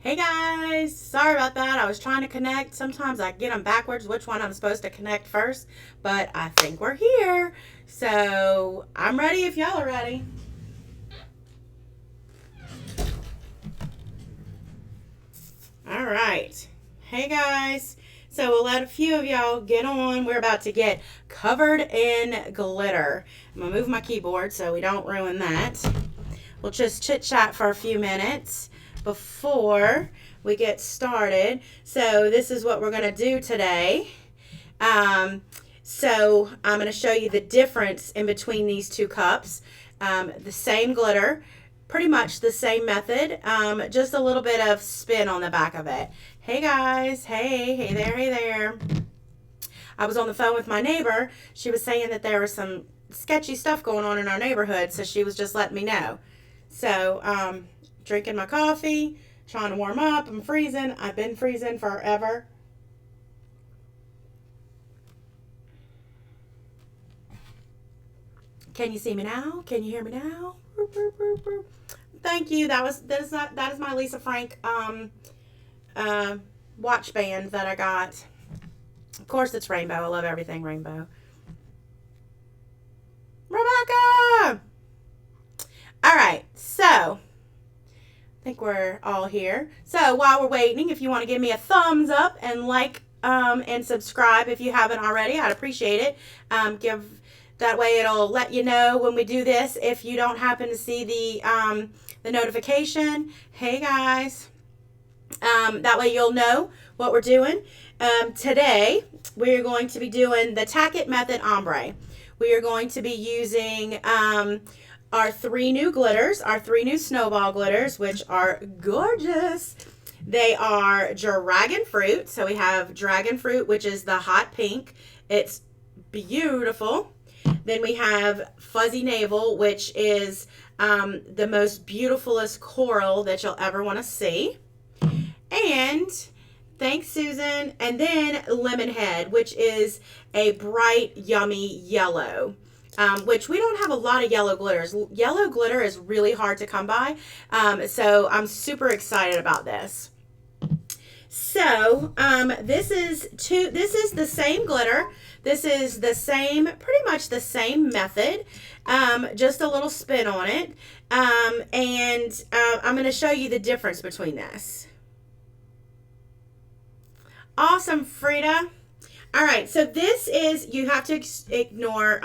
Hey guys, sorry about that. I was trying to connect. Sometimes I get them backwards, which one I'm supposed to connect first, but I think we're here. So I'm ready if y'all are ready. All right. Hey guys. So we'll let a few of y'all get on. We're about to get covered in glitter. I'm going to move my keyboard so we don't ruin that. We'll just chit chat for a few minutes before we get started. So this is what we're going to do today. So I'm going to show you the difference in between these two cups. The same glitter, pretty much the same method, just a little bit of spin on the back of it. Hey guys, hey there, hey there. I was on the phone with my neighbor. She was saying that there was some sketchy stuff going on in our neighborhood, so she was just letting me know. So, drinking my coffee, trying to warm up. I'm freezing. I've been freezing forever. Can you see me now? Can you hear me now? Thank you. That is my Lisa Frank watch band that I got. Of course, it's rainbow. I love everything rainbow. Rebecca! All right, so I think we're all here. So while we're waiting, if you want to give me a thumbs up and like and subscribe if you haven't already, I'd appreciate it. That way it'll let you know when we do this. If you don't happen to see the notification, hey guys, that way you'll know what we're doing. Today we're going to be doing the Tack-It method ombre. We are going to be using our three new glitters, our three new Snowball glitters, which are gorgeous. They are dragon fruit. So we have dragon fruit, which is the hot pink. It's beautiful. Then we have fuzzy navel, which is the most beautifulest coral that you'll ever want to see. And thanks, Susan. And then lemon head, which is a bright, yummy yellow. Which we don't have a lot of yellow glitters. Yellow glitter is really hard to come by. So I'm super excited about this. So this is the same glitter. This is the same, pretty much the same method, just a little spin on it. And I'm going to show you the difference between this. Awesome, Frida. All right, so this is, you have to ignore,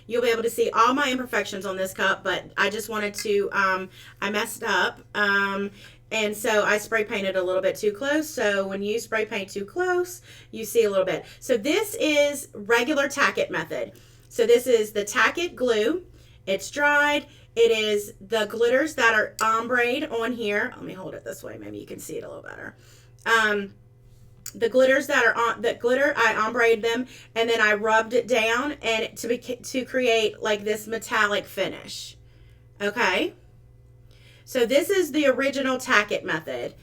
you'll be able to see all my imperfections on this cup, but I just wanted to, I messed up, and so I spray painted a little bit too close. So when you spray paint too close, you see a little bit. So this is regular Tack-It method. So this is the Tack-It glue. It's dried. It is the glitters that are ombreed on here. Let me hold it this way. Maybe you can see it a little better. The glitters that are on the glitter, I ombreed them and then I rubbed it down and to create like this metallic finish. Okay. So this is the original Tack-It method.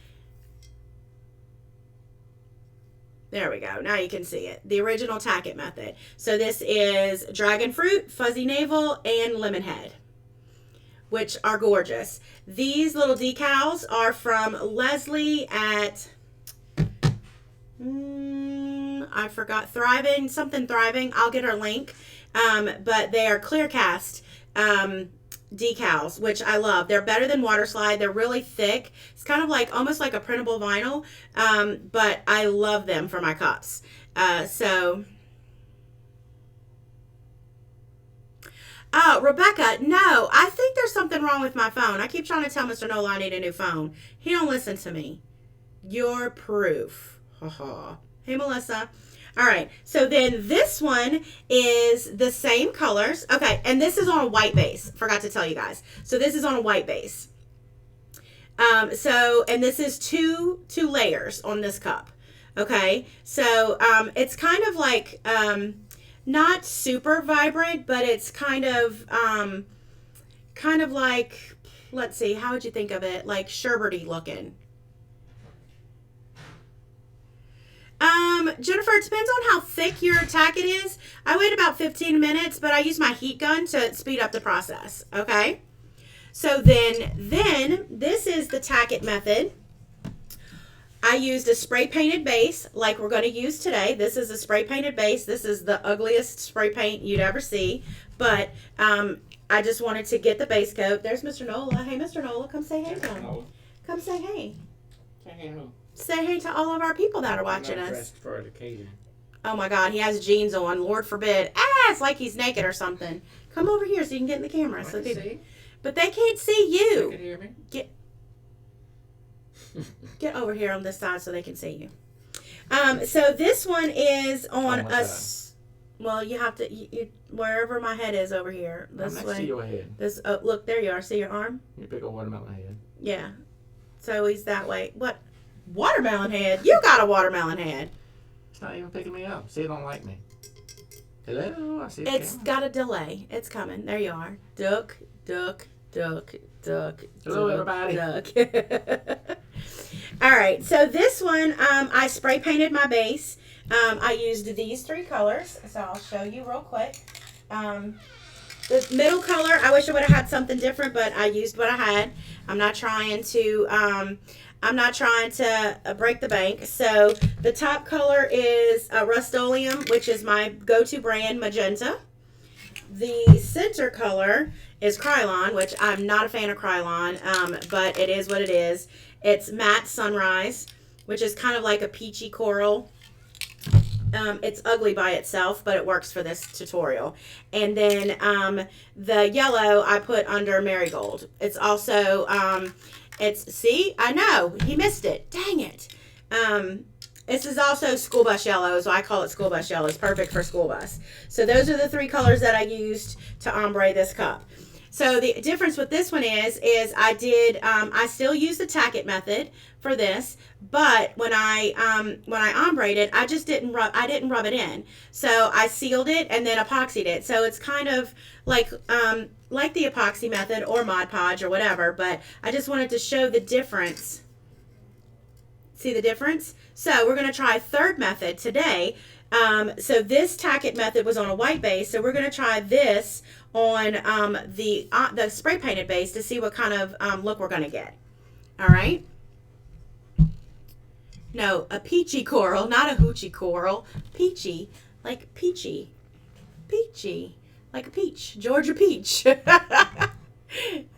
There we go. Now you can see it. The original Tack-It method. So this is dragon fruit, fuzzy navel, and lemon head, which are gorgeous. These little decals are from Leslie at I forgot, Thriving, something Thriving. I'll get her link. But they are clear cast decals, which I love. They're better than water slide. They're really thick. It's kind of like almost like a printable vinyl. But I love them for my cups. Oh, Rebecca, no, I think there's something wrong with my phone. I keep trying to tell Mr. Nola I need a new phone. He don't listen to me. You're proof. Hey, Melissa. All right. So then this one is the same colors. Okay. And this is on a white base. Forgot to tell you guys. So this is on a white base. And this is two layers on this cup. Okay. So, it's kind of like, not super vibrant, but it's kind of like, let's see, how would you think of it? Like sherbety looking. Jennifer, it depends on how thick your Tack-It is. I wait about 15 minutes, but I use my heat gun to speed up the process. Okay. So then this is the Tack-It method, I used a spray painted base like we're going to use today. This is a spray painted base. This is the ugliest spray paint you'd ever see. But I just wanted to get the base coat. There's Mr. Nola. Hey, Mr. Nola, come say hey to him. Come say hey. Say hey who? Say hey to all of our people that are watching I'm not us. dressed for the occasion. Oh my God, he has jeans on. Lord forbid. Ah, it's like he's naked or something. Come over here so you can get in the camera. So people, see. but they can't see you. They can hear me. Get over here on this side so they can see you. So this one is on us. Well, you have to you, wherever my head is over here. This I'm way. next to your head. This. Oh, look, there you are. See your arm? You big old watermelon head. Yeah. So he's that way. What? Watermelon head? You got a watermelon head. It's not even picking me up. See, it don't like me. Hello. I see. It's got a delay. It's coming. There you are. Duck, duck, duck, duck. Hello, everybody. Duck. All right, so this one, I spray painted my base. I used these 3 colors, so I'll show you real quick. The middle color, I wish I would have had something different, but I used what I had. I'm not trying to break the bank. So the top color is Rust-Oleum, which is my go-to brand, magenta. The center color is Krylon, which I'm not a fan of Krylon, but it is what it is. It's Matte Sunrise, which is kind of like a peachy coral. It's ugly by itself, but it works for this tutorial. And then the yellow I put under Marigold. It's also, see, I know, he missed it. Dang it. This is also school bus yellow, so I call it school bus yellow. It's perfect for school bus. So those are the 3 colors that I used to ombre this cup. So the difference with this one is I still use the Tack-It method for this, but when I ombreed it, I didn't rub it in. So I sealed it and then epoxied it. So it's kind of like the epoxy method or Mod Podge or whatever, but I just wanted to show the difference. See the difference? So we're going to try 3rd method today. So this Tack-It method was on a white base, so we're going to try this on the spray painted base to see what kind of look we're going to get. All right. No, a peachy coral, not a hoochie coral. Peachy, like peachy. Peachy, like a peach. Georgia peach.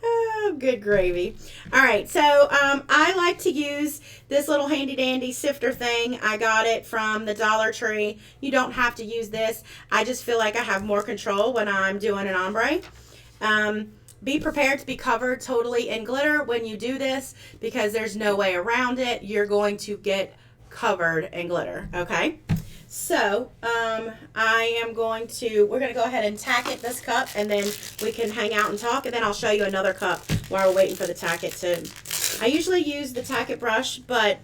Oh, good gravy. All right, so I like to use this little handy dandy sifter thing. I got it from the Dollar Tree. You don't have to use this. I just feel like I have more control when I'm doing an ombre. Be prepared to be covered totally in glitter when you do this because there's no way around it. You're going to get covered in glitter, okay? So, we're going to go ahead and Tack-It this cup, and then we can hang out and talk, and then I'll show you another cup while we're waiting for the Tack-It to... I usually use the Tack-It brush, but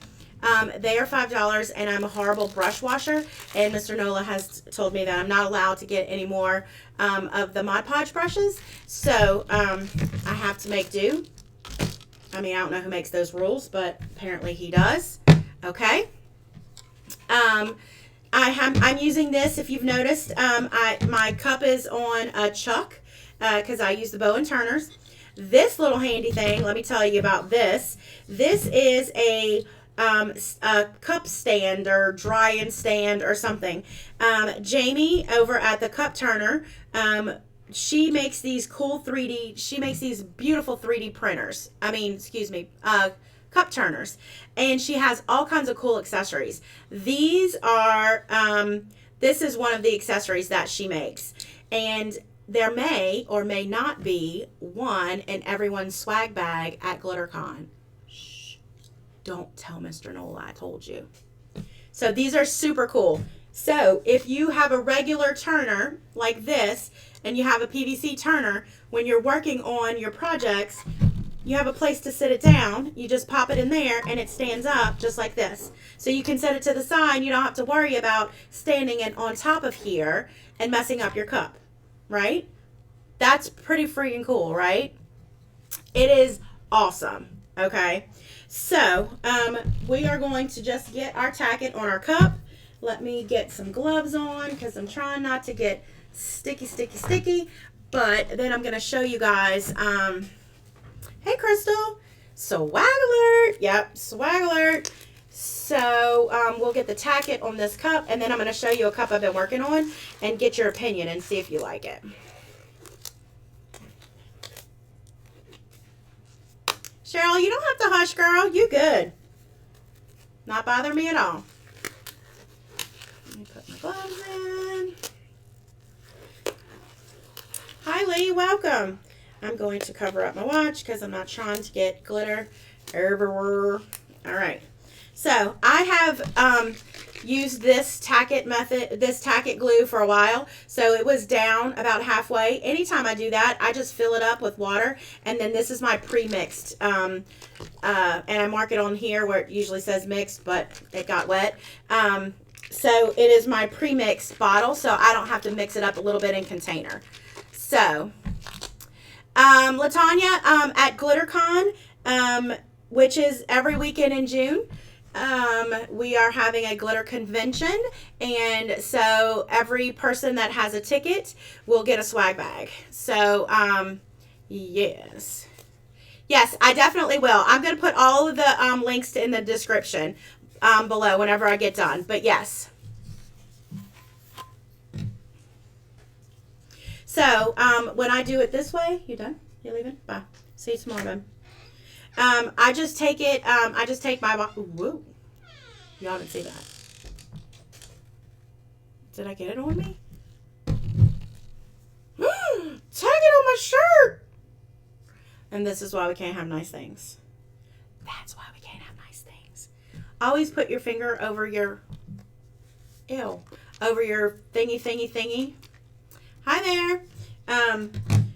they are $5, and I'm a horrible brush washer, and Mr. Nola has told me that I'm not allowed to get any more of the Mod Podge brushes, so I have to make do. I mean, I don't know who makes those rules, but apparently he does. Okay. I'm using this, if you've noticed, my cup is on a chuck because I use the bow and turners. This little handy thing, let me tell you about this. This is a cup stand or drying stand or something. Jamie over at the Cup Turner, she makes these cool 3D, she makes these beautiful 3D printers. Cup turners, and she has all kinds of cool accessories. These are this is one of the accessories that she makes, and there may or may not be one in everyone's swag bag at GlitterCon. Shh, don't tell Mr. Nola I told you. So these are super cool. So if you have a regular turner like this and you have a PVC turner, when you're working on your projects, you have a place to sit it down. You just pop it in there and it stands up just like this. So you can set it to the side. You don't have to worry about standing it on top of here and messing up your cup, right? That's pretty freaking cool, right? It is awesome, okay? So we are going to just get our Tack-It on our cup. Let me get some gloves on because I'm trying not to get sticky. But then I'm going to show you guys... Hey, Crystal. Swag alert. Yep, swag alert. So we'll get the Tack-It on this cup, and then I'm going to show you a cup I've been working on and get your opinion and see if you like it. Cheryl, you don't have to hush, girl. You good. Not bother me at all. Let me put my gloves in. Hi, Lee. Welcome. I'm going to cover up my watch because I'm not trying to get glitter everywhere. All right. So I have used this Tack-It method, this Tack-It glue for a while. So it was down about halfway. Anytime I do that, I just fill it up with water. And then this is my pre-mixed. And I mark it on here where it usually says mixed, but it got wet. So it is my pre-mixed bottle, so I don't have to mix it up a little bit in container. So, Latanya, at GlitterCon, which is every weekend in June, we are having a glitter convention, and so every person that has a ticket will get a swag bag. So, yes, I definitely will. I'm going to put all of the links in the description below whenever I get done, but yes. So, when I do it this way, you done? You leaving? Bye. See you tomorrow, then. I just take it, I just take my, whoa, y'all didn't see that. Did I get it on me? Tag it on my shirt. And this is why we can't have nice things. That's why we can't have nice things. Always put your finger over your, over your thingy. Hi there.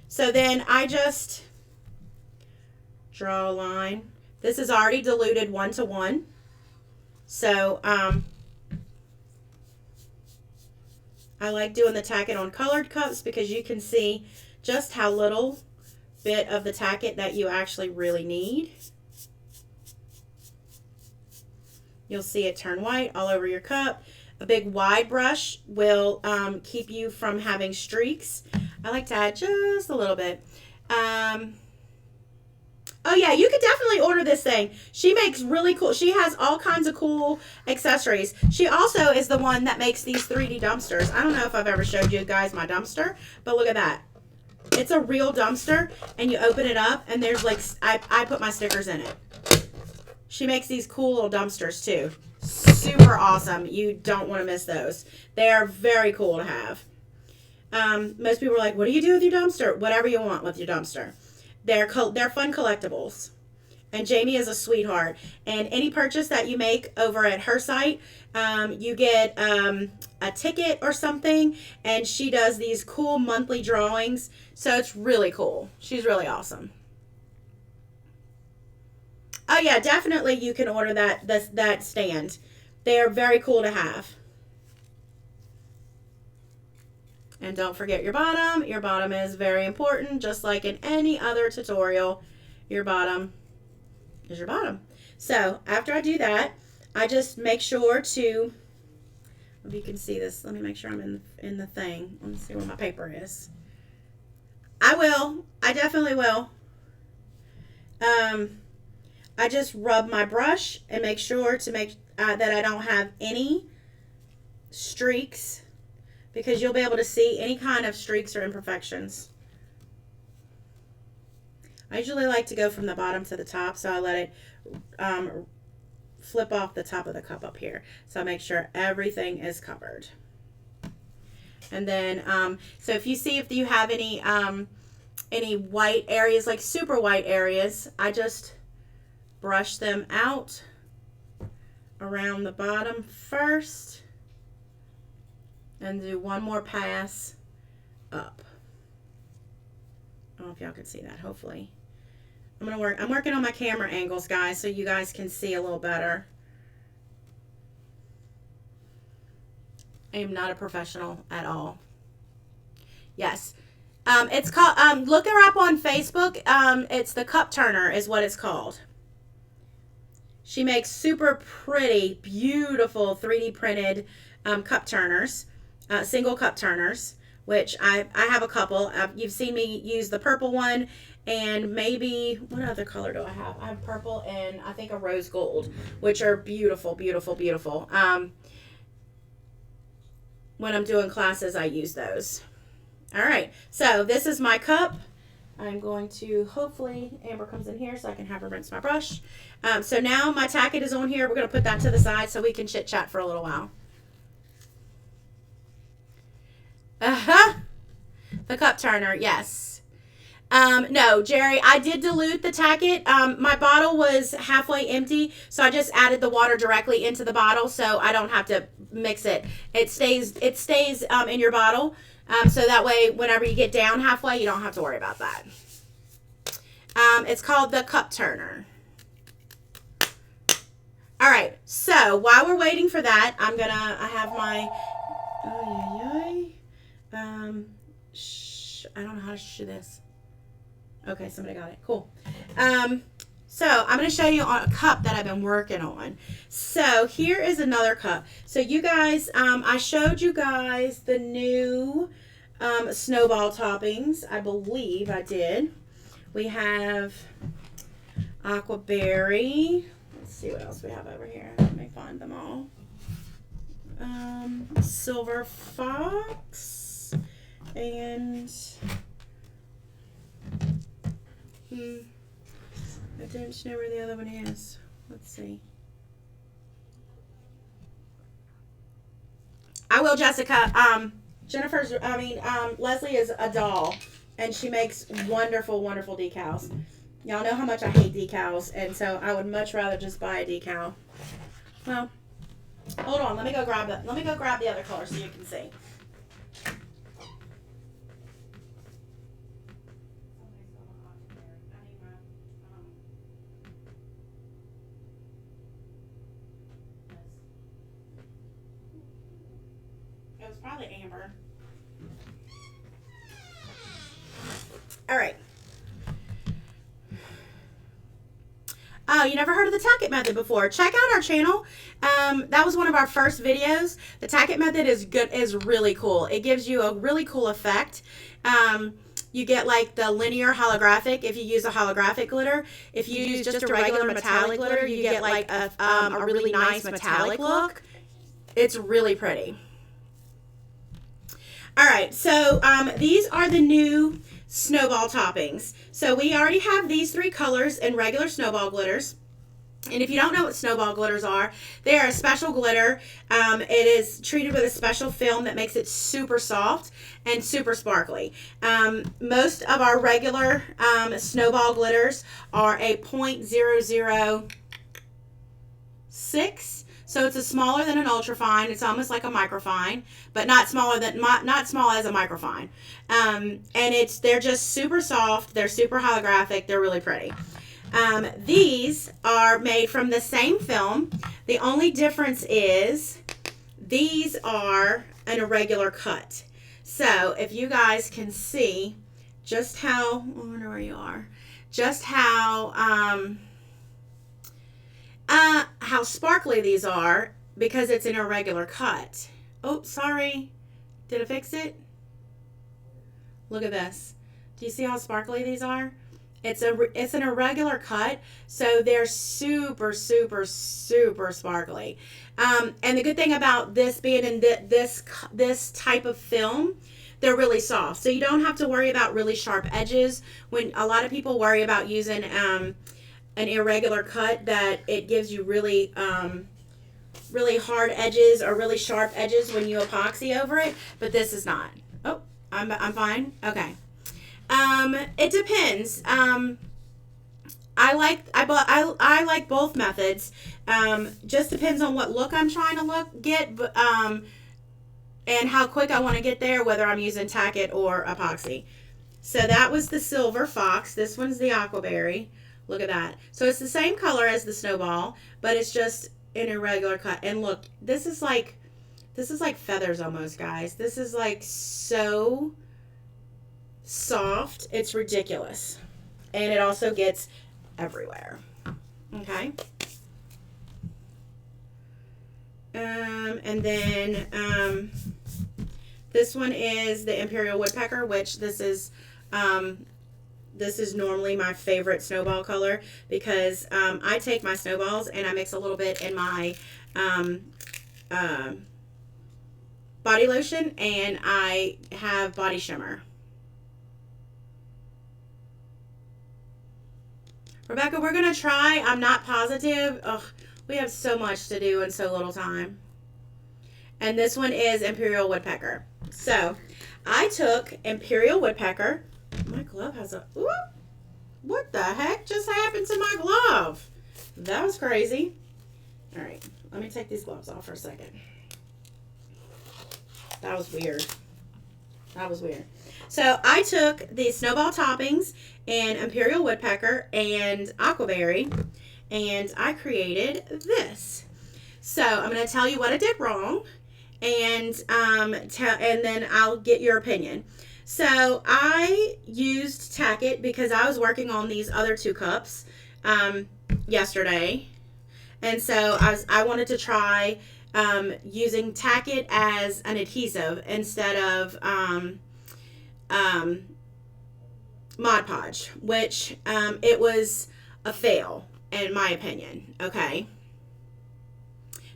So then I just draw a line. This is already diluted 1:1. So I like doing the Tack-It on colored cups because you can see just how little bit of the Tack-It that you actually really need. You'll see it turn white all over your cup. A big wide brush will keep you from having streaks. I like to add just a little bit. Oh yeah, you could definitely order this thing. She makes really cool, she has all kinds of cool accessories. She also is the one that makes these 3D dumpsters. I don't know if I've ever showed you guys my dumpster, but look at that. It's a real dumpster, and you open it up, and there's like, I put my stickers in it. She makes these cool little dumpsters too. Super awesome. You don't want to miss those. They are very cool to have. Most people are like, what do you do with your dumpster? Whatever you want with your dumpster. They're fun collectibles. And Jamie is a sweetheart. And any purchase that you make over at her site, you get a ticket or something. And she does these cool monthly drawings. So it's really cool. She's really awesome. Oh yeah, definitely you can order that stand. They are very cool to have. And don't forget your bottom. Your bottom is very important, just like in any other tutorial. Your bottom is your bottom. So after I do that, I just make sure to, if you can see this, let me make sure I'm in the thing. Let me see where my paper is. I definitely will. I just rub my brush and make sure to make that I don't have any streaks, because you'll be able to see any kind of streaks or imperfections. I usually like to go from the bottom to the top, so I let it flip off the top of the cup up here. So I make sure everything is covered. And then, so if you see if you have any white areas, like super white areas, I just brush them out around the bottom first and do one more pass up. I don't know if y'all can see that, hopefully. I'm working on my camera angles, guys, so you guys can see a little better. I am not a professional at all. Yes. It's called, look her up on Facebook. It's the Cup Turner is what it's called. She makes super pretty, beautiful 3D printed cup turners, single cup turners, which I have a couple. You've seen me use the purple one and maybe, what other color do I have? I have purple and I think a rose gold, which are beautiful, beautiful, beautiful. When I'm doing classes, I use those. All right, so this is my cup. I'm going to, hopefully, Amber comes in here so I can have her rinse my brush. So now my Tack-It is on here. We're going to put that to the side so we can chit-chat for a little while. Uh-huh. The cup turner, yes. No, Jerry, I did dilute the Tack-It. My bottle was halfway empty, so I just added the water directly into the bottle so I don't have to mix it. It stays in your bottle. So that way, whenever you get down halfway, you don't have to worry about that. It's called the cup turner. All right, so while we're waiting for that, I have my, I don't know how to do this. Okay, somebody got it. Cool. So I'm going to show you on a cup that I've been working on. So here is another cup. So you guys, I showed you guys the new Snowball toppings. I believe I did. We have aquaberry. Let's see what else we have over here. Let me find them all. Silver fox and I don't know where the other one is. Let's see. I will, Jessica. Leslie is a doll, and she makes wonderful, wonderful decals. Y'all know how much I hate decals, and so I would much rather just buy a decal. Well, hold on. Let me go grab the other color so you can see. It was probably amber. All right. Oh, you never heard of the Tack-It method before? Check out our channel. That was one of our first videos. The Tack-It method is really cool. It gives you a really cool effect. You get like the linear holographic if you use a holographic glitter. If you use just a regular metallic glitter, you get like a really nice metallic look. It's really pretty. All right, so these are the new Snowball toppings. So we already have these three colors in regular Snowball glitters. And if you don't know what Snowball glitters are, they are a special glitter. It is treated with a special film that makes it super soft and super sparkly. Most of our regular Snowball glitters are a 0.006. So it's smaller than an ultrafine. It's almost like a microfine, but not small as a microfine. And they're just super soft. They're super holographic. They're really pretty. These are made from the same film. The only difference is these are an irregular cut. So if you guys can see just how, I wonder where you are, just how sparkly these are because it's an irregular cut. Oh, sorry. Did it fix it? Look at this. Do you see how sparkly these are? It's an irregular cut, so they're super, super, super sparkly. And the good thing about this being in this type of film, they're really soft. So you don't have to worry about really sharp edges. When a lot of people worry about using an irregular cut, that it gives you really really hard edges or really sharp edges when you epoxy over it, but this is not. Oh, I'm fine. Okay. It depends. I like both methods. Just depends on what look I'm trying to get, but and how quick I want to get there, whether I'm using Tack-It or epoxy. So that was the silver fox. This one's the aquaberry. Look at that. So it's the same color as the Snowball, but it's just an irregular cut. And look, this is like feathers almost, guys. This is like so soft. It's ridiculous. And it also gets everywhere. Okay. And then this one is the Imperial Woodpecker, which this is this is normally my favorite Snowball color because I take my Snowballs and I mix a little bit in my body lotion, and I have body shimmer. Rebecca, we're going to try. I'm not positive. Ugh, we have so much to do in so little time. And this one is Imperial Woodpecker. So, I took Imperial Woodpecker. My glove has a... Ooh, what the heck just happened to my glove? That was crazy. All right, let me take these gloves off for a second. That was weird. That was weird. So I took the Snowball toppings and Imperial Woodpecker and Aquaberry, and I created this. So I'm going to tell you what I did wrong, and then I'll get your opinion. So I used Tack-It because I was working on these other 2 cups yesterday, and so I wanted to try using Tack-It as an adhesive instead of Mod Podge, which it was a fail in my opinion. Okay.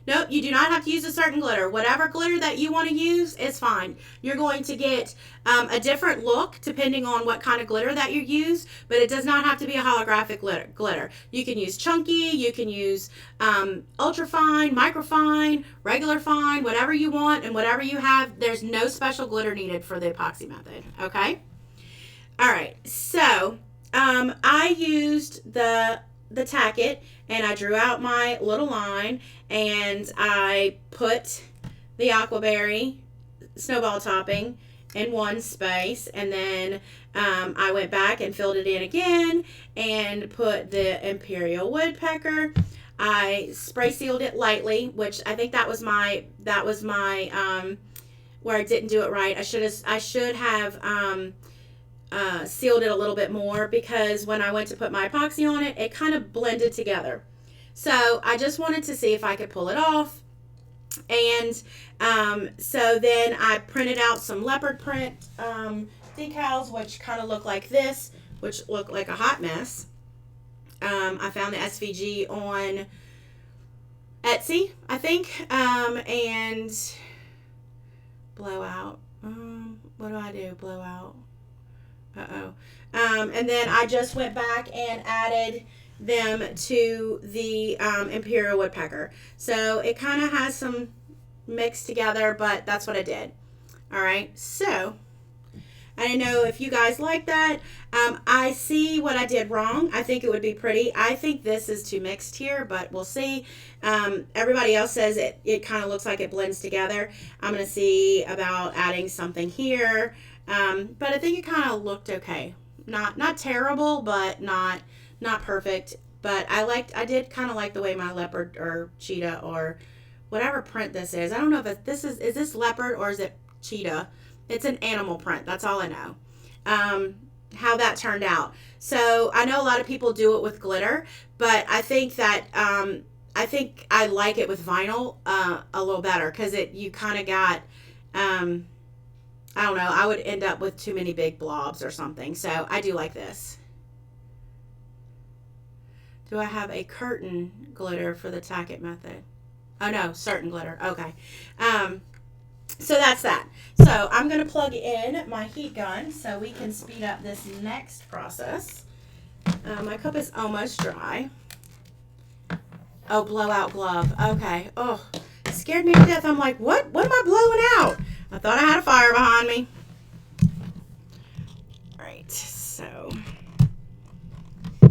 Nope, you do not have to use a certain glitter. Whatever glitter that you want to use is fine. You're going to get a different look depending on what kind of glitter that you use, but it does not have to be a holographic glitter. You can use chunky, you can use ultra fine, micro fine, regular fine, whatever you want and whatever you have. There's no special glitter needed for the epoxy method, okay? All right, so I used the Tack-It, and I drew out my little line, and I put the Aquaberry Snowball topping in one space, and then I went back and filled it in again and put the Imperial Woodpecker. I spray sealed it lightly, which I think that was my where I didn't do it right. I should have sealed it a little bit more, because when I went to put my epoxy on it, it kind of blended together. So I just wanted to see if I could pull it off. And so then I printed out some leopard print decals, which kind of look like this, which look like a hot mess. I found the SVG on Etsy, I think, and blowout. What do I do? Blowout. And then I just went back and added them to the Imperial Woodpecker. So it kind of has some mixed together, but that's what I did. All right, so I don't know if you guys like that. I see what I did wrong. I think it would be pretty. I think this is too mixed here, but we'll see. Everybody else says it kind of looks like it blends together. I'm going to see about adding something here. But I think it kind of looked okay. Not terrible, but not perfect. But I did kind of like the way my leopard or cheetah or whatever print this is. I don't know if is this leopard or is it cheetah? It's an animal print. That's all I know. How that turned out. So I know a lot of people do it with glitter, but I think that I think I like it with vinyl a little better, because you kind of got I don't know, I would end up with too many big blobs or something. So I do like this. Do I have a curtain glitter for the Tack-It method? Oh no, certain glitter. Okay. So that's that. So I'm going to plug in my heat gun so we can speed up this next process. My cup is almost dry. Oh, blowout glove. Okay. Oh, it scared me to death. I'm like, what am I blowing out? I thought I had a fire behind me.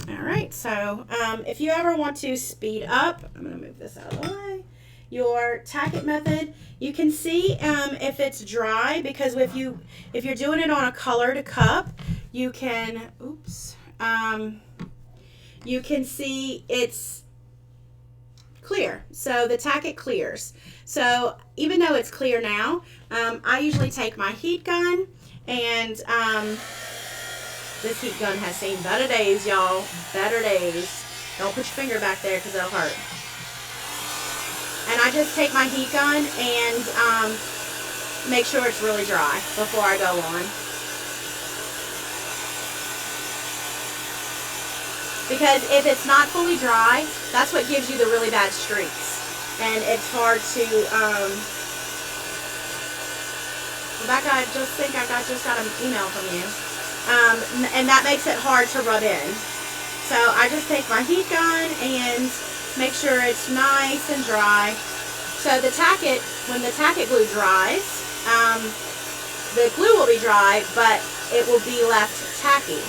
All right, so if you ever want to speed up, I'm going to move this out of the way, your Tack-It method, you can see if it's dry, because if you're doing it on a colored cup, you can, you can see it's clear. So the Tack-It clears. So even though it's clear now, I usually take my heat gun, and this heat gun has seen better days, y'all. Better days. Don't put your finger back there, because it'll hurt. And I just take my heat gun and make sure it's really dry before I go on. because if it's not fully dry, that's what gives you the really bad streaks. And it's hard to, Rebecca, I just think I just got an email from you. And that makes it hard to rub in. So I just take my heat gun and make sure it's nice and dry. So the Tack-It, when the Tack-It glue dries, the glue will be dry, but it will be left tacky.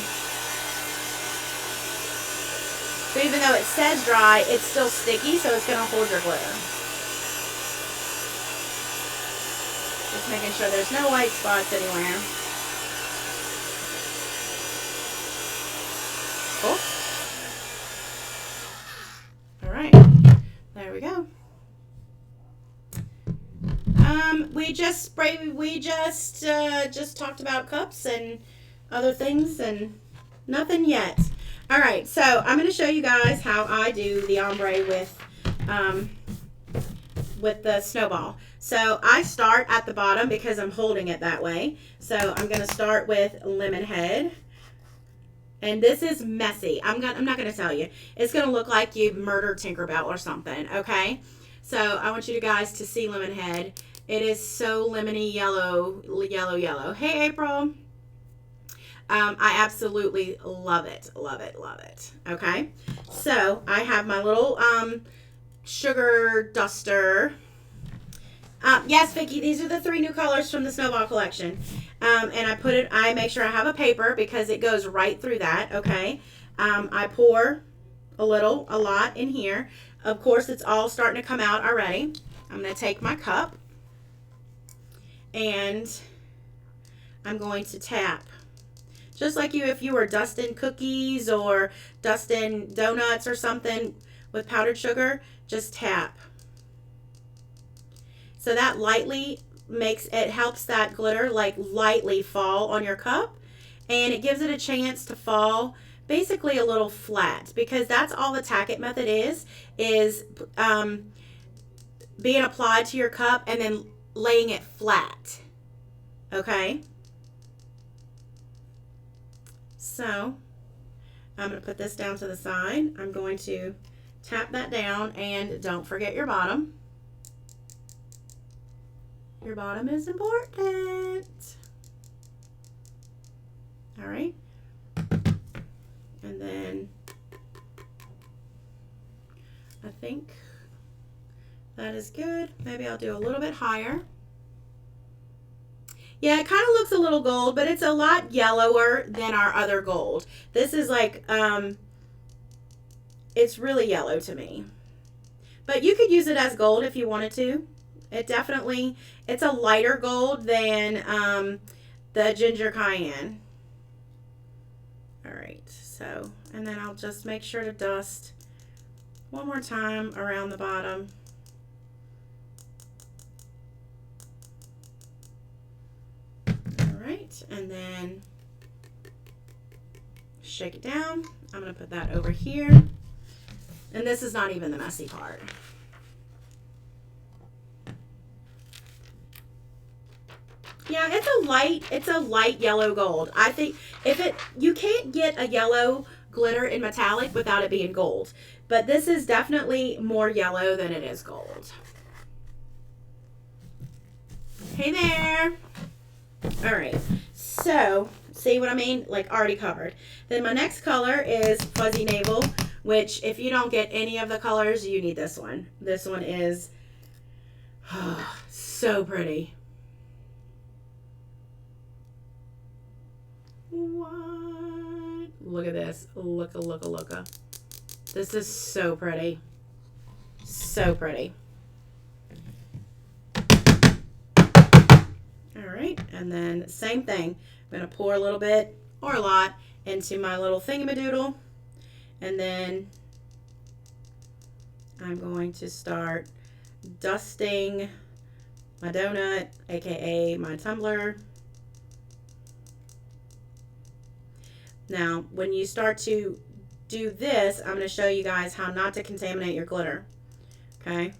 So even though it says dry, it's still sticky, so it's going to hold your glitter. Just making sure there's no white spots anywhere. Cool. All right, there we go. We just talked about cups and other things and nothing yet. All right, so I'm going to show you guys how I do the ombre with the Snowball. So I start at the bottom because I'm holding it that way. So I'm going to start with lemon head. And this is messy. I'm not going to tell you. It's going to look like you murdered Tinkerbell or something, okay? So I want you guys to see lemon head. It is so lemony yellow, yellow, yellow. Hey, April. I absolutely love it, love it, love it. Okay, so I have my little sugar duster. Yes, Vicki, these are the 3 new colors from the Snowball collection. And I make sure I have a paper because it goes right through that. Okay, I pour a lot in here. Of course, it's all starting to come out already. I'm going to take my cup and I'm going to tap. Just like if you were dusting cookies or dusting donuts or something with powdered sugar, just tap. So that helps that glitter like lightly fall on your cup, and it gives it a chance to fall basically a little flat, because that's all the Tack-It method is being applied to your cup and then laying it flat. Okay? So I'm going to put this down to the side. I'm going to tap that down, and don't forget your bottom. Your bottom is important. All right. And then I think that is good. Maybe I'll do a little bit higher. Yeah, it kind of looks a little gold, but it's a lot yellower than our other gold. This is like, it's really yellow to me. But you could use it as gold if you wanted to. It's a lighter gold than the ginger cayenne. All right, so, and then I'll just make sure to dust one more time around the bottom. And then shake it down. I'm going to put that over here. And this is not even the messy part. Yeah, it's a light yellow gold. I think you can't get a yellow glitter in metallic without it being gold. But this is definitely more yellow than it is gold. Hey there. All right, so see what I mean? Like already covered. Then my next color is Fuzzy Navel, which if you don't get any of the colors, you need this one. This one is so pretty. What? Look at this. Looka. This is so pretty. So pretty. All right, and then same thing. I'm going to pour a little bit or a lot into my little thingamadoodle, and then I'm going to start dusting my donut, aka my tumbler. Now, when you start to do this, I'm going to show you guys how not to contaminate your glitter. Okay?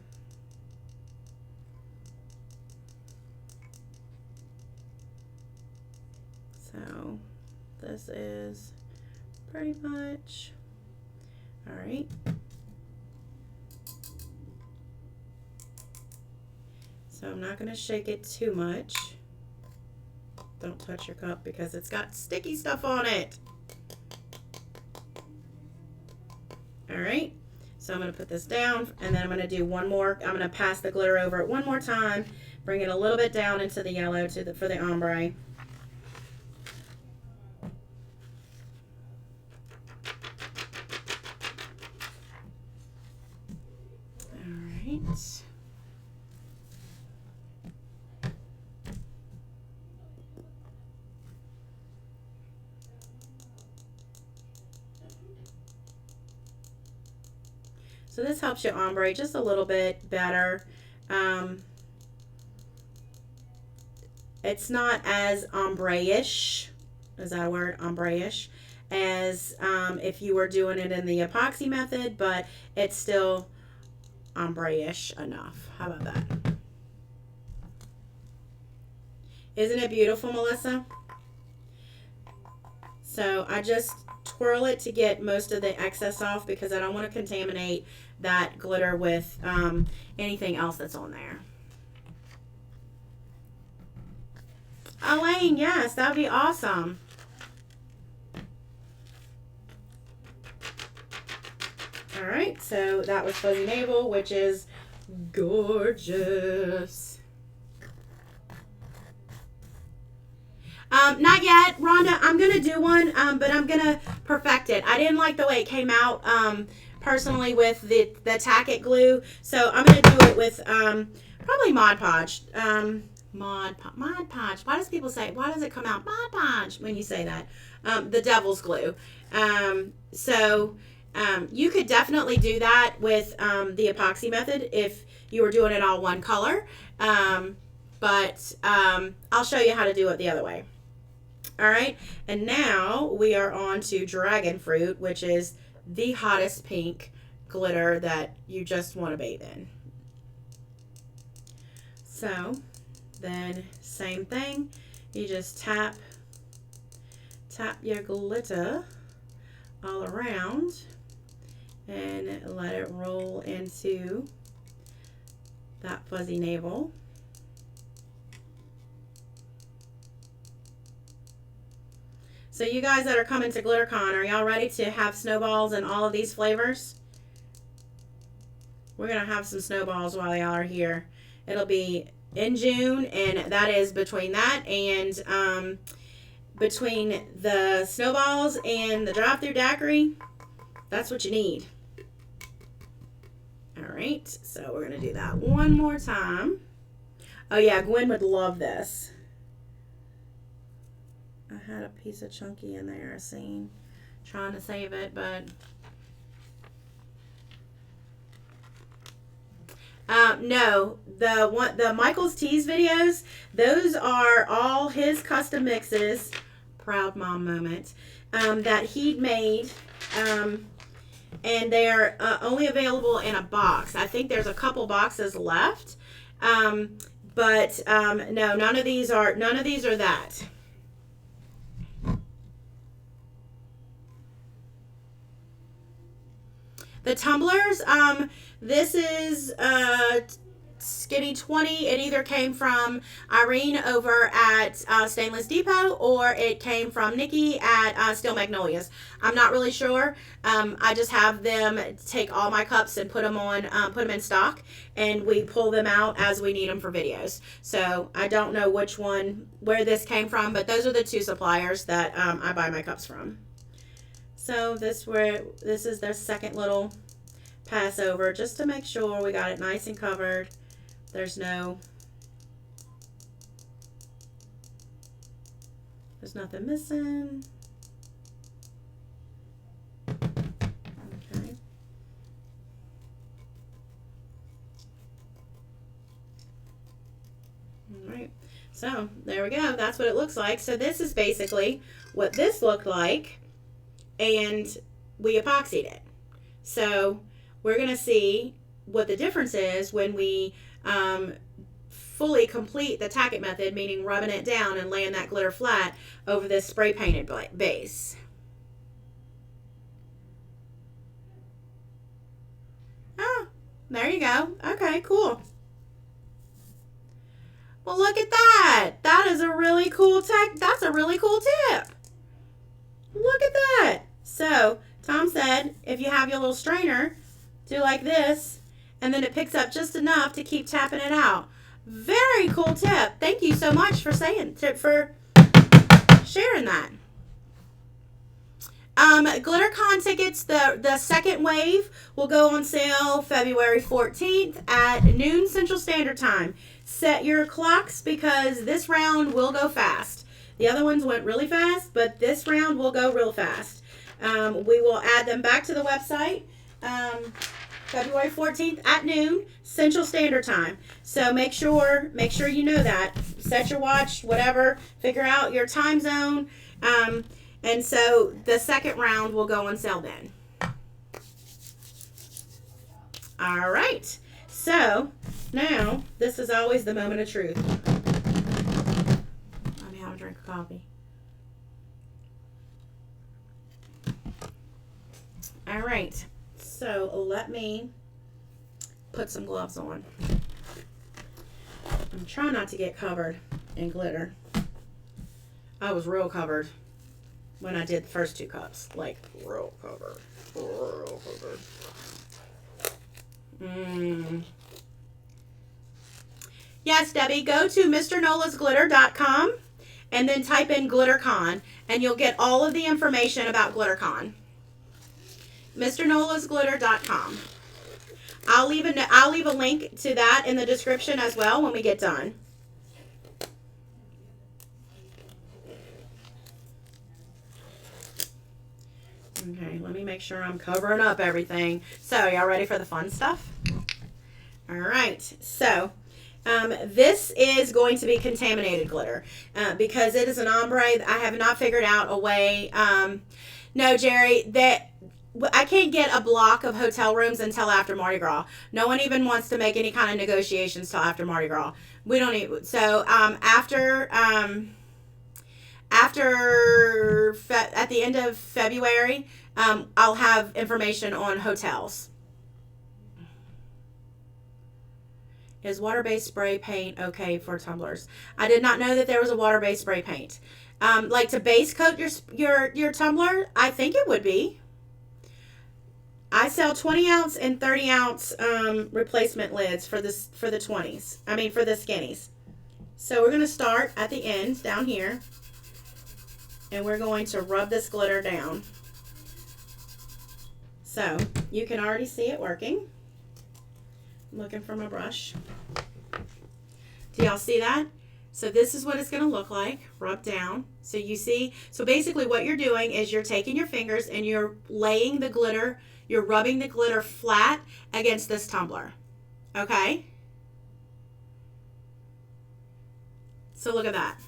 So this is pretty much All right. So I'm not going to shake it too much. Don't touch your cup because it's got sticky stuff on it. All right. So I'm going to put this down, and then I'm going to do one more. I'm going to pass the glitter over it one more time, bring it a little bit down into the yellow for the ombre. All right. So this helps you ombre just a little bit better. It's not as ombre-ish, is that a word? Ombre-ish, as if you were doing it in the epoxy method, but it's still ombre-ish enough. How about that? Isn't it beautiful, Melissa? So I just twirl it to get most of the excess off because I don't want to contaminate that glitter with anything else that's on there. Elaine, yes, that would be awesome. All right, so that was Fuzzy Navel, which is gorgeous. Not yet, Rhonda. I'm going to do one, but I'm going to perfect it. I didn't like the way it came out personally with the Tack-It glue, so I'm going to do it with probably Mod Podge. Mod Podge. Why does people say, why does it come out Mod Podge when you say that? The Devil's Glue. You could definitely do that with the epoxy method if you were doing it all one color. But I'll show you how to do it the other way. All right, and now we are on to Dragon Fruit, which is the hottest pink glitter that you just want to bathe in. So then same thing, you just tap your glitter all around and let it roll into that fuzzy navel. So you guys that are coming to GlitterCon, are y'all ready to have snowballs in all of these flavors? We're going to have some snowballs while y'all are here. It'll be in June, and that is between that and between the snowballs and the drive-thru daiquiri. That's what you need. All right, so we're going to do that one more time. Oh yeah, Gwen would love this. I had a piece of chunky in there, I seen. Trying to save it, but no, the Michael's Teas videos, those are all his custom mixes, proud mom moment, that he'd made, and they're only available in a box. I think there's a couple boxes left, but no, none of these are that. The tumblers, this is Skinny 20. It either came from Irene over at Stainless Depot, or it came from Nikki at Steel Magnolias. I'm not really sure. I just have them take all my cups and put them in stock, and we pull them out as we need them for videos. So I don't know where this came from, but those are the two suppliers that I buy my cups from. So this is their second little pass over, just to make sure we got it nice and covered. There's nothing missing. Okay. All right. So there we go. That's what it looks like. So this is basically what this looked like, and we epoxied it. So we're going to see what the difference is when we fully complete the Tack-It method, meaning rubbing it down and laying that glitter flat over this spray painted base. There you go. Okay, cool. Well, look at that. That is a really cool that's a really cool tip. Look at that. So, Tom said, if you have your little strainer, do like this, and then it picks up just enough to keep tapping it out. Very cool tip. Thank you so much for sharing that. GlitterCon tickets, the second wave will go on sale February 14th at noon Central Standard Time. Set your clocks because this round will go fast. The other ones went really fast, but this round will go real fast. We will add them back to the website February 14th at noon Central Standard Time. So make sure you know that. Set your watch, whatever. Figure out your time zone. And so the second round will go on sale then. All right. So now this is always the moment of truth. Let me have a drink of coffee. All right. So let me put some gloves on. I'm trying not to get covered in glitter. I was real covered when I did the first 2 cups. Like, real covered. Real covered. Yes, Debbie, go to mrnolasglitter.com and then type in GlitterCon, and you'll get all of the information about GlitterCon. mrnolasglitter.com. I'll leave a link to that in the description as well when we get done. Okay, let me make sure I'm covering up everything. So, y'all ready for the fun stuff? All right, so this is going to be contaminated glitter because it is an ombre. I have not figured out a way. No, Jerry, that I can't get a block of hotel rooms until after Mardi Gras. No one even wants to make any kind of negotiations till after Mardi Gras. We don't need, so after at the end of February, I'll have information on hotels. Is water-based spray paint okay for tumblers? I did not know that there was a water-based spray paint. Like to base coat your tumbler, I think it would be. I sell 20 ounce and 30 ounce replacement lids for the 20s. I mean for the skinnies. So we're going to start at the end down here. And we're going to rub this glitter down. So you can already see it working. I'm looking for my brush. Do y'all see that? So this is what it's going to look like, rub down. So you see, so basically what you're doing is you're taking your fingers and you're laying the glitter, you're rubbing the glitter flat against this tumbler. Okay? So look at that.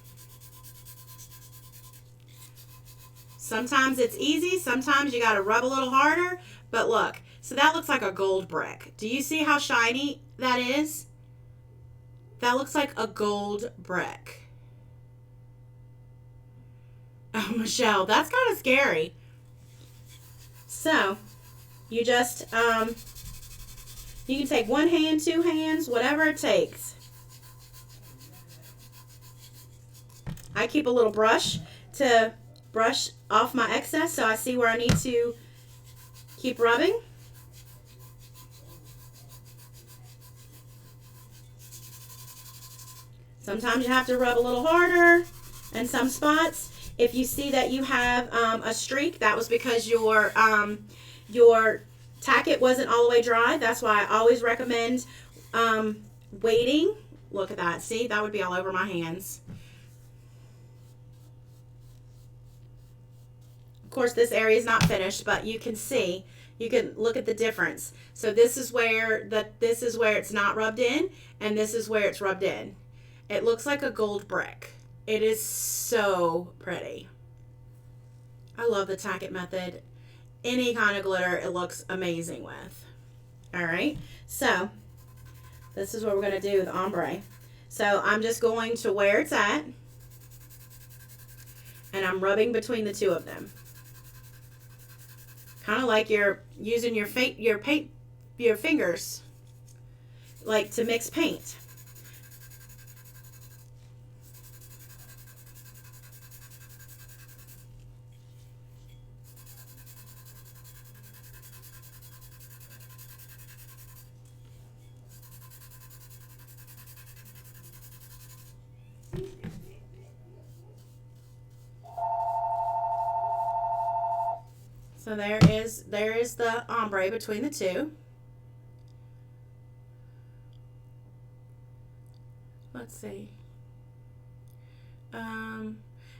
Sometimes it's easy, sometimes you got to rub a little harder, but look, so that looks like a gold brick. Do you see how shiny that is? That looks like a gold brick. Oh, Michelle, that's kind of scary. So, you just, you can take 1 hand, 2 hands, whatever it takes. I keep a little brush to brush off my excess so I see where I need to keep rubbing. Sometimes you have to rub a little harder in some spots. If you see that you have a streak, that was because your Tack-It wasn't all the way dry. That's why I always recommend waiting. Look at that. See, that would be all over my hands. Of course, this area is not finished, but you can see, you can look at the difference. So this is where it's not rubbed in, and this is where it's rubbed in. It looks like a gold brick. It is so pretty. I love the Tack-It method. Any kind of glitter it looks amazing with. All right, so this is what we're going to do with ombre. So I'm just going to where it's at, and I'm rubbing between the two of them. Kind of like you're using your fingers like to mix paint. So there is the ombre between the two. Let's see.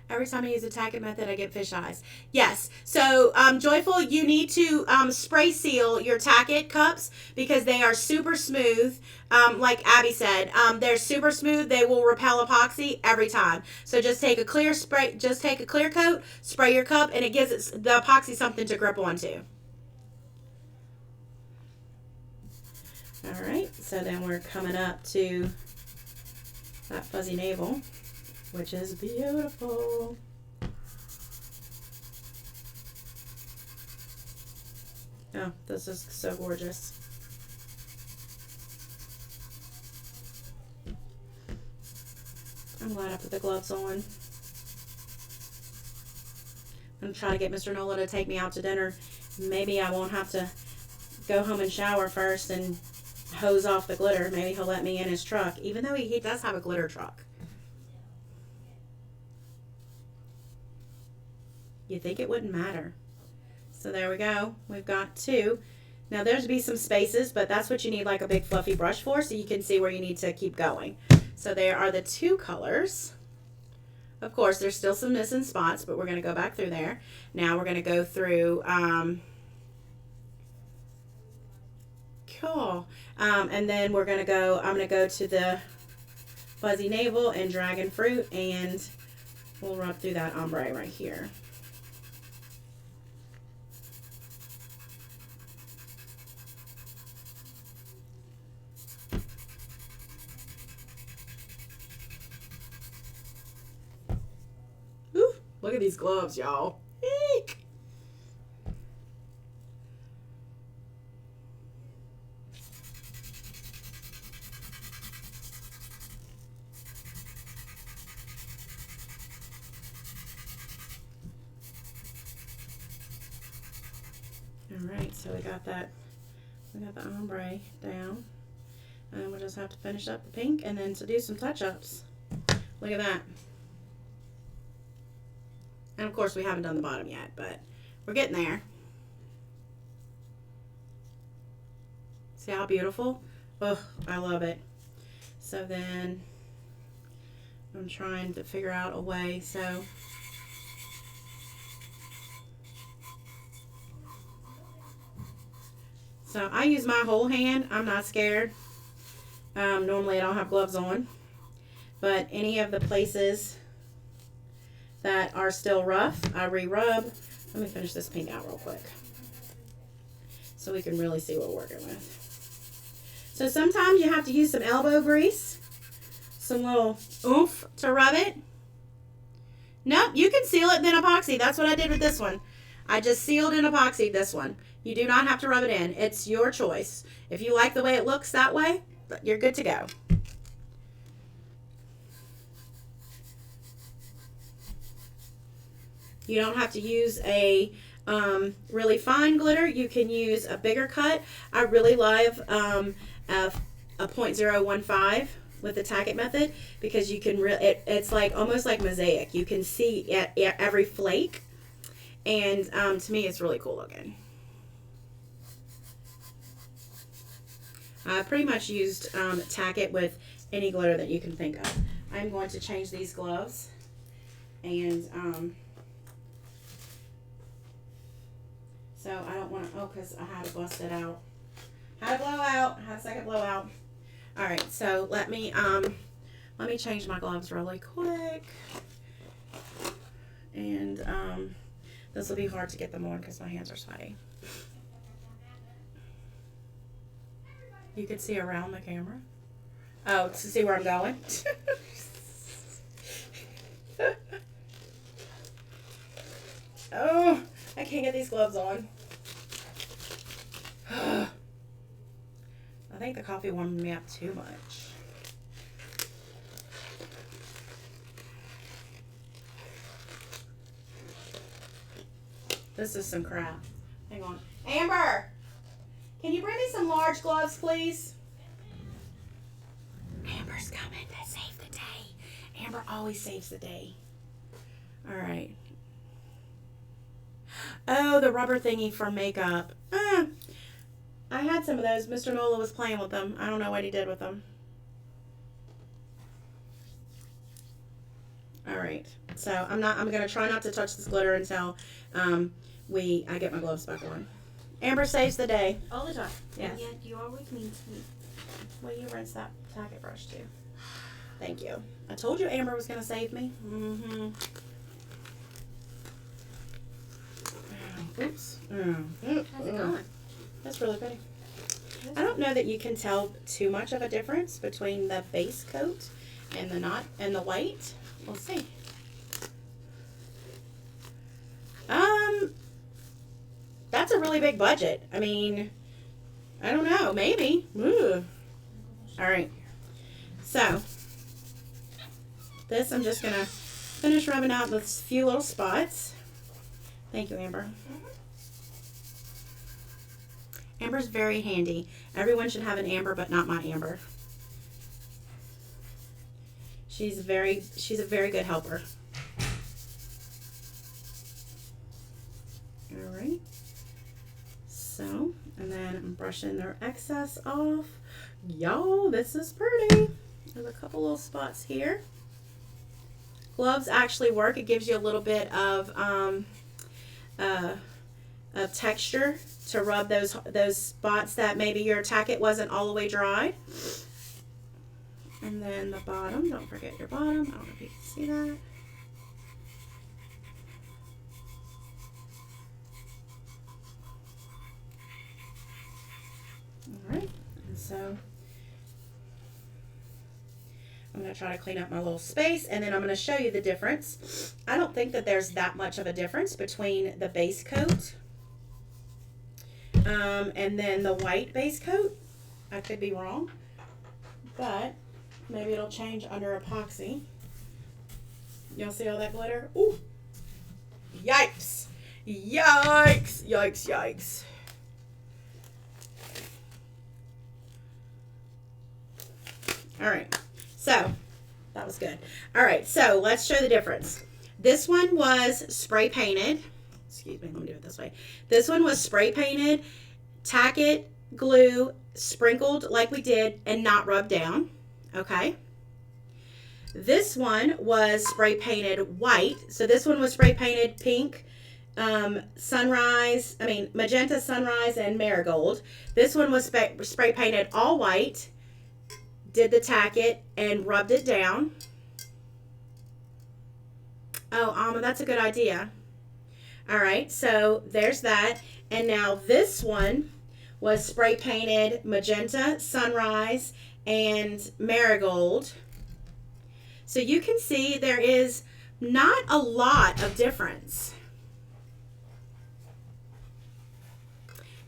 Every time I use the Tack-It method, I get fish eyes. Yes. So, Joyful, you need to spray seal your Tack-It cups because they are super smooth. Like Abby said, they're super smooth. They will repel epoxy every time. So just take a clear spray. Just take a clear coat, spray your cup, and it gives the epoxy something to grip onto. All right. So then we're coming up to that fuzzy navel, which is beautiful. Oh, this is so gorgeous. I'm glad I put the gloves on. I'm going to try to get Mr. Nola to take me out to dinner. Maybe I won't have to go home and shower first and hose off the glitter. Maybe he'll let me in his truck, even though he does have a glitter truck. You'd think it wouldn't matter. So there we go. We've got two. Now there's be some spaces, but that's what you need like a big fluffy brush for, so you can see where you need to keep going. So there are the two colors. Of course, there's still some missing spots, but we're going to go back through there. Now we're going to go through, cool. And then we're going to go, I'm going to go to the fuzzy navel and dragon fruit, and we'll rub through that ombre right here. Look at these gloves, y'all. Eek. All right, so we got that. We got the ombre down, and we'll just have to finish up the pink and then to do some touch-ups. Look at that. And of course we haven't done the bottom yet, but we're getting there. See how beautiful? Oh, I love it. So then I'm trying to figure out a way. So I use my whole hand. I'm not scared. Normally I don't have gloves on, but any of the places that are still rough, I re-rub. Let me finish this pink out real quick so we can really see what we're working with. So sometimes you have to use some elbow grease, some little oomph to rub it. Nope, you can seal it then epoxy. That's what I did with this one. I just sealed and epoxied this one. You do not have to rub it in. It's your choice. If you like the way it looks that way, you're good to go. You don't have to use a really fine glitter. You can use a bigger cut. I really love a 0.015 with the Tack-It method because you can it's like almost like mosaic. You can see every flake, and to me it's really cool looking. I pretty much used Tack-It with any glitter that you can think of. I'm going to change these gloves, and so I don't want to, oh, because I had to bust it out. Had a blowout, had a second blowout. All right, so let me change my gloves really quick. And this will be hard to get them on because my hands are sweaty. You can see around the camera. Oh, to see where I'm going. Oh, I can't get these gloves on. I think the coffee warmed me up too much. This is some crap. Hang on. Amber! Can you bring me some large gloves, please? Amber's coming to save the day. Amber always saves the day. All right. Oh, the rubber thingy for makeup. I had some of those. Mr. Nola was playing with them. I don't know what he did with them. All right. So I'm gonna try not to touch this glitter until I get my gloves back on. Amber saves the day. All the time. Yes. And yet you always mean to me. Will you rinse that Tack-It brush too? Thank you. I told you Amber was gonna save me. Mm-hmm. Oops. How's it going? That's really pretty. I don't know that you can tell too much of a difference between the base coat and the white. We'll see. That's a really big budget. I mean, I don't know. Maybe. Ooh. All right. So, this I'm just going to finish rubbing out this few little spots. Thank you, Amber. Amber's very handy. Everyone should have an Amber, but not my Amber. She's a very good helper. All right. So, and then I'm brushing their excess off. Y'all, this is pretty. There's a couple little spots here. Gloves actually work. It gives you a little bit of texture to rub those spots that maybe your Tack-It wasn't all the way dried. And then the bottom, don't forget your bottom. I don't know if you can see that. All right, and so I'm going to try to clean up my little space, and then I'm going to show you the difference. I don't think that there's that much of a difference between the base coat and then the white base coat. I could be wrong, but maybe it'll change under epoxy. Y'all see all that glitter? Ooh! Yikes! Yikes! Yikes! Yikes! All right, so that was good. All right, so let's show the difference. This one was spray painted. Excuse me, let me do it this way. This one was spray painted, Tack-It glue sprinkled like we did and not rubbed down. Okay. This one was spray painted white. So this one was spray painted pink, magenta, sunrise, and marigold. This one was spray painted all white. Did the Tack-It and rubbed it down. Oh, that's a good idea. All right, so there's that. And now this one was spray painted magenta, sunrise, and marigold. So you can see there is not a lot of difference.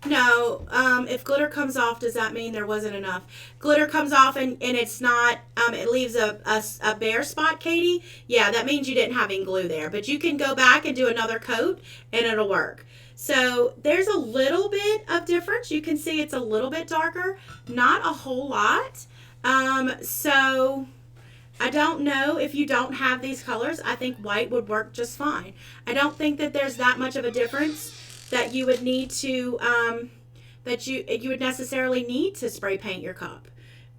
No, if glitter comes off, does that mean there wasn't enough? Glitter comes off and it's not, it leaves a bare spot, Katie. Yeah, that means you didn't have any glue there. But you can go back and do another coat and it'll work. So there's a little bit of difference. You can see it's a little bit darker, not a whole lot. So I don't know if you don't have these colors. I think white would work just fine. I don't think that there's that much of a difference that you would need to, that you would necessarily need to spray paint your cup.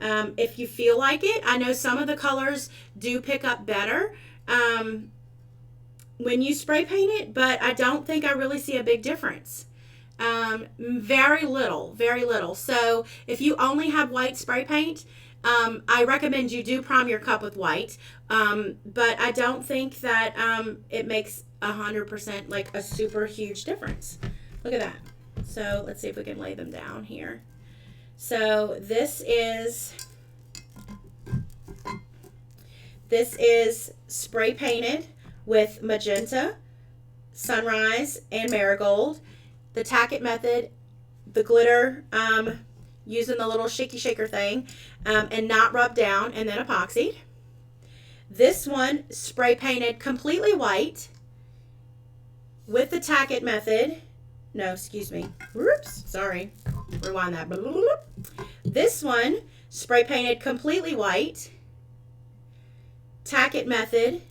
If you feel like it, I know some of the colors do pick up better when you spray paint it, but I don't think I really see a big difference. Very little. So if you only have white spray paint, I recommend you do prime your cup with white, but I don't think that it makes 100% like a super huge difference. Look at that. So let's see if we can lay them down here. So this is spray painted with magenta, sunrise, and marigold. The Tack-It method, the glitter using the little shaky shaker thing, and not rubbed down and then epoxied. This one spray painted completely white with the Tack-It method. No, excuse me. Whoops, sorry. Rewind that. This one spray painted completely white, Tack-It method,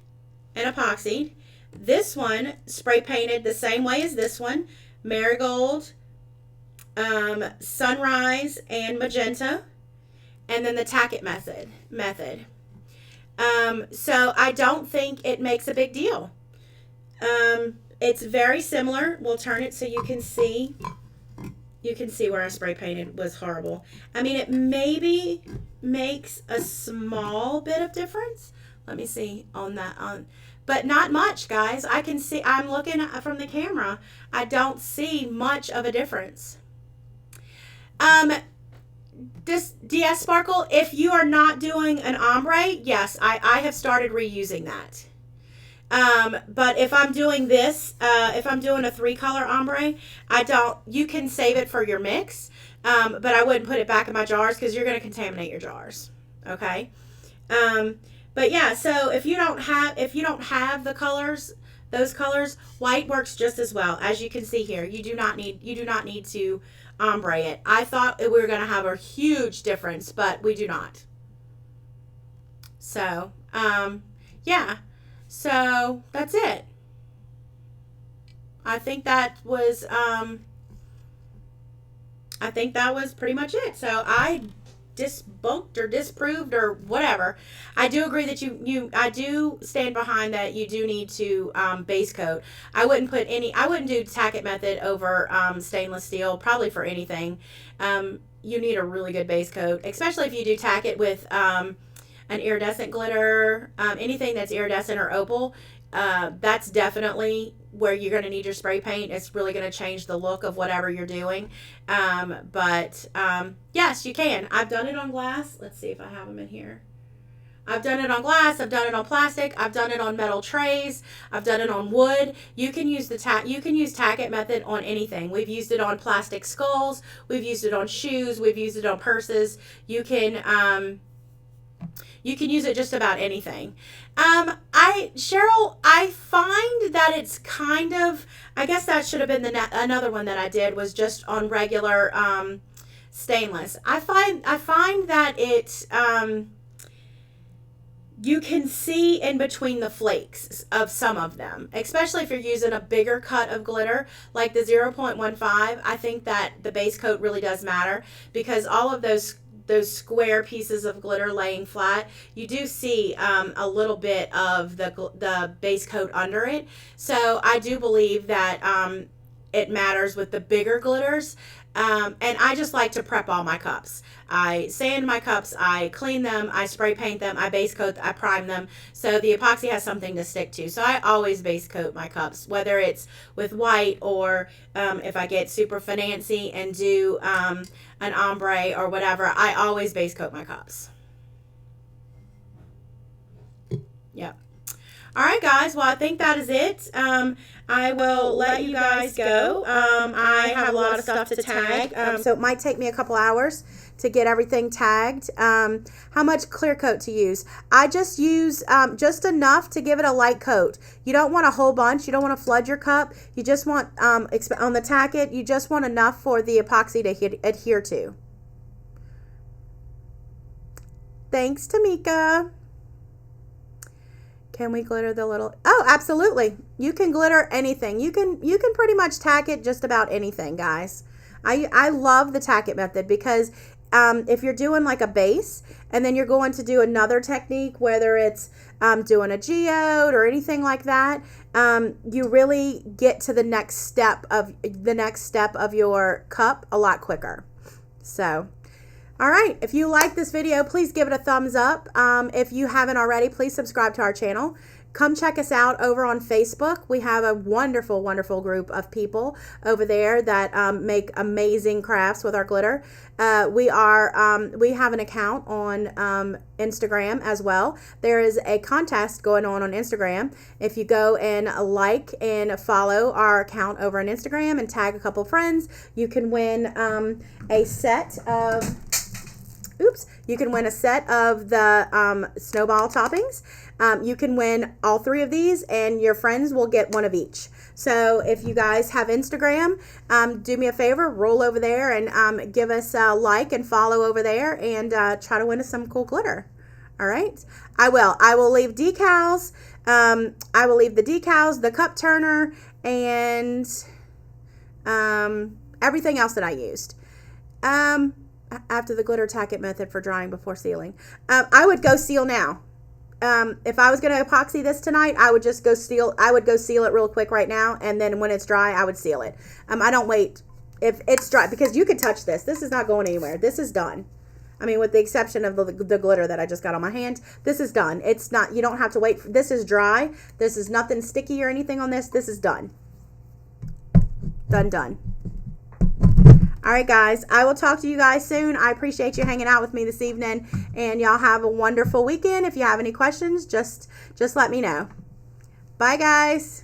and epoxied. This one spray painted the same way as this one, marigold, sunrise, and magenta, and then the Tack-It method. So I don't think it makes a big deal. It's very similar. We'll turn it so you can see. You can see where I spray painted was horrible. I mean, it maybe makes a small bit of difference. Let me see on that, but not much, guys. I can see, I'm looking from the camera. I don't see much of a difference. This DS Sparkle, if you are not doing an ombre, yes, I have started reusing that. But if I'm doing this, if I'm doing a 3-color ombre, you can save it for your mix, but I wouldn't put it back in my jars because you're going to contaminate your jars. Okay. But yeah, so if you don't have the colors, those colors, white works just as well. As you can see here, you do not need to ombre it. I thought we were going to have a huge difference, but we do not. So, yeah. So that's it. I think that was pretty much it. So I debunked or disproved or whatever. I do agree that I do stand behind that you do need to base coat. I wouldn't do Tack-It method over stainless steel, probably for anything. You need a really good base coat, especially if you do Tack-It with an iridescent glitter, anything that's iridescent or opal. That's definitely where you're going to need your spray paint. It's really going to change the look of whatever you're doing. Yes, you can. I've done it on glass. Let's see if I have them in here. I've done it on glass. I've done it on plastic. I've done it on metal trays. I've done it on wood. You can use Tack-It method on anything. We've used it on plastic skulls. We've used it on shoes. We've used it on purses. You can use it just about anything. Cheryl, I find that it's kind of, I guess that should have been another one that I did, was just on regular stainless. I find that it, you can see in between the flakes of some of them, especially if you're using a bigger cut of glitter like the 0.15. I think that the base coat really does matter, because all of those square pieces of glitter laying flat, you do see a little bit of the base coat under it. So I do believe that it matters with the bigger glitters. And I just like to prep all my cups. I sand my cups, I clean them, I spray paint them, I base coat, I prime them, so the epoxy has something to stick to. So I always base coat my cups, whether it's with white or if I get super fancy and do an ombre or whatever, I always base coat my cups. Yep. All right, guys. Well, I think that is it. I will let you guys go. I have a lot of stuff to tag, so it might take me a couple hours to get everything tagged. How much clear coat to use? I just use just enough to give it a light coat. You don't want a whole bunch. You don't want to flood your cup. You just want, on the Tack-It, you just want enough for the epoxy to adhere to. Thanks, Tamika. Can we glitter the little... Oh, absolutely. You can glitter anything. You can pretty much tack it just about anything, guys. I love the Tack-It method because if you're doing like a base and then you're going to do another technique, whether it's doing a geode or anything like that, you really get to the next step of your cup a lot quicker. So... all right, if you like this video, please give it a thumbs up. If you haven't already, please subscribe to our channel. come check us out over on Facebook. We have a wonderful, wonderful group of people over there that make amazing crafts with our glitter. We have an account on Instagram as well. There is a contest going on Instagram. If you go and like and follow our account over on Instagram and tag a couple friends, you can win a set of the Snowball toppings. You can win all 3 of these, and your friends will get 1 of each. So if you guys have Instagram, do me a favor, roll over there and give us a like and follow over there, and try to win us some cool glitter. All right. I will leave decals. I will leave the decals, the cup turner, and everything else that I used. After the glitter tack-it method for drying before sealing. I would go seal now. If I was going to epoxy this tonight, I would just go seal. I would go seal it real quick right now, and then when it's dry, I would seal it. I don't wait if it's dry, because you can touch this. This is not going anywhere. This is done. I mean, with the exception of the glitter that I just got on my hand, this is done. It's not. You don't have to wait. This is dry. This is nothing sticky or anything on this. This is done. Done. All right, guys, I will talk to you guys soon. I appreciate you hanging out with me this evening, and y'all have a wonderful weekend. If you have any questions, just let me know. Bye, guys.